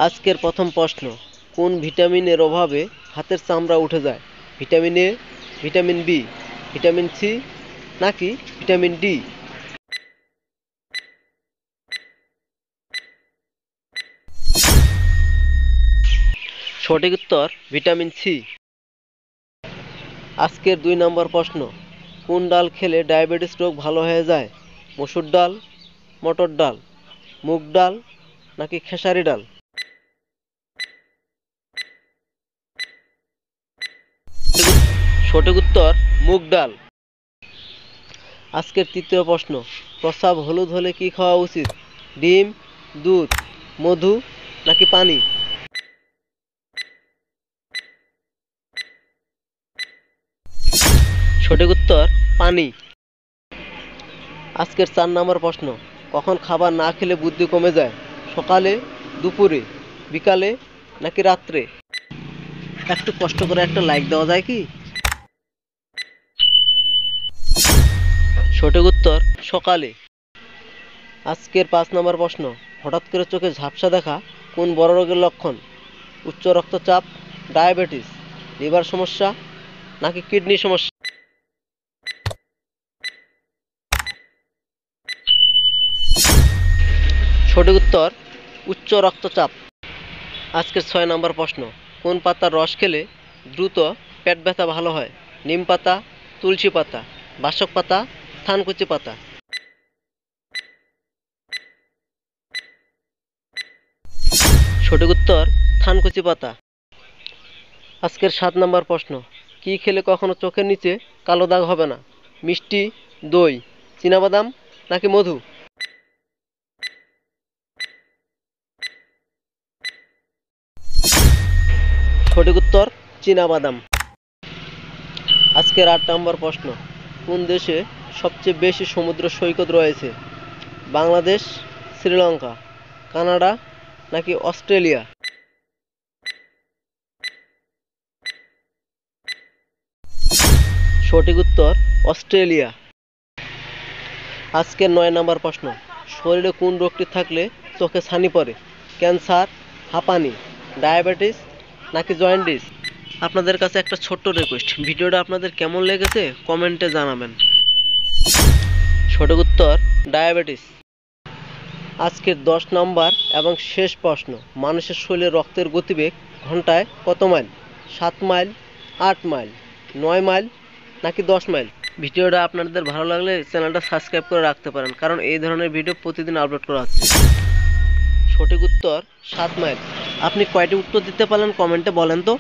আজকের প্রথম প্রশ্ন, কোন ভিটামিনের অভাবে হাতের চামড়া উঠে যায়? Vitamin A, vitamin B, vitamin C নাকি ভিটামিন ডি? সঠিক উত্তর ভিটামিন সি। আজকের 2 নম্বর প্রশ্ন, কোন ডাল খেলে ডায়াবেটিস রোগ ভালো হয়ে যায়? মসুর ডাল, মটর ডাল, মুগ ডাল নাকি খেসারি ডাল? সঠিক উত্তর মুগ ডাল। আজকের তৃতীয় প্রশ্ন, প্রস্রাব হলুদ হলে কি খাওয়া উচিত? ডিম, দুধ, মধু নাকি পানি? সঠিক উত্তর পানি। আজকের 4 নম্বর প্রশ্ন, কখন খাবার না খেলে বুদ্ধি কমে যায়? সকালে, দুপুরে, বিকালে নাকি রাত্রে? একটু কষ্ট করে একটা লাইক দেওয়া যায় কি? সঠিক উত্তর সকালে। আজকের 5 নম্বর প্রশ্ন, হঠাৎ করে চোখে ঝাপসা দেখা কোন বড় রোগের লক্ষণ? উচ্চ রক্তচাপ, ডায়াবেটিস, লিভার সমস্যা নাকি কিডনি সমস্যা? সঠিক উত্তর উচ্চ রক্তচাপ। আজকের 6 নম্বর প্রশ্ন, কোন পাতার রস খেলে দ্রুত পেট ব্যথা ভালো হয়? নিম পাতা, তুলসী পাতা, বাসক পাতা, থানকুচি পাতা? সঠিক উত্তর থানকুচি পাতা। আজকের 7 নম্বর প্রশ্ন, কি খেলে কখনো চোখের নিচে কালো দাগ হবে না? মিষ্টি, দই, চীনাবাদাম নাকি মধু? সঠিক উত্তর চীনাবাদাম। আজকের 8 নম্বর প্রশ্ন, কোন দেশে সবচেয়ে বেশি সমুদ্র সৈকত রয়েছে? বাংলাদেশ, শ্রীলঙ্কা, কানাডা নাকি অস্ট্রেলিয়া? সঠিক উত্তর অস্ট্রেলিয়া। আজকের 9 নম্বর প্রশ্ন, শরীরে কোন রোগটি থাকলে চোখে ছানি পড়ে? ক্যান্সার, হাঁপানি, ডায়াবেটিস নাকি জন্ডিস? আপনাদের কাছে একটা ছোট্ট রিকোয়েস্ট, ভিডিওটা আপনাদের কেমন লেগেছে কমেন্টে জানাবেন। সঠিক উত্তর ডায়াবেটিস। আজকের 10 নম্বর এবং শেষ প্রশ্ন, মানুষের শরীরে রক্তের গতিবেগ ঘন্টায় কত মাইল? 7 মাইল, 8 মাইল, 9 মাইল নাকি 10 মাইল? ভিডিওটা আপনাদের ভালো লাগলে চ্যানেলটা সাবস্ক্রাইব করে রাখতে পারেন, কারণ এই ধরনের ভিডিও প্রতিদিন আপলোড করা হচ্ছে। সঠিক উত্তর 7 মাইল। আপনি কয়টি উত্তর দিতে পারলেন কমেন্টে বলেন তো।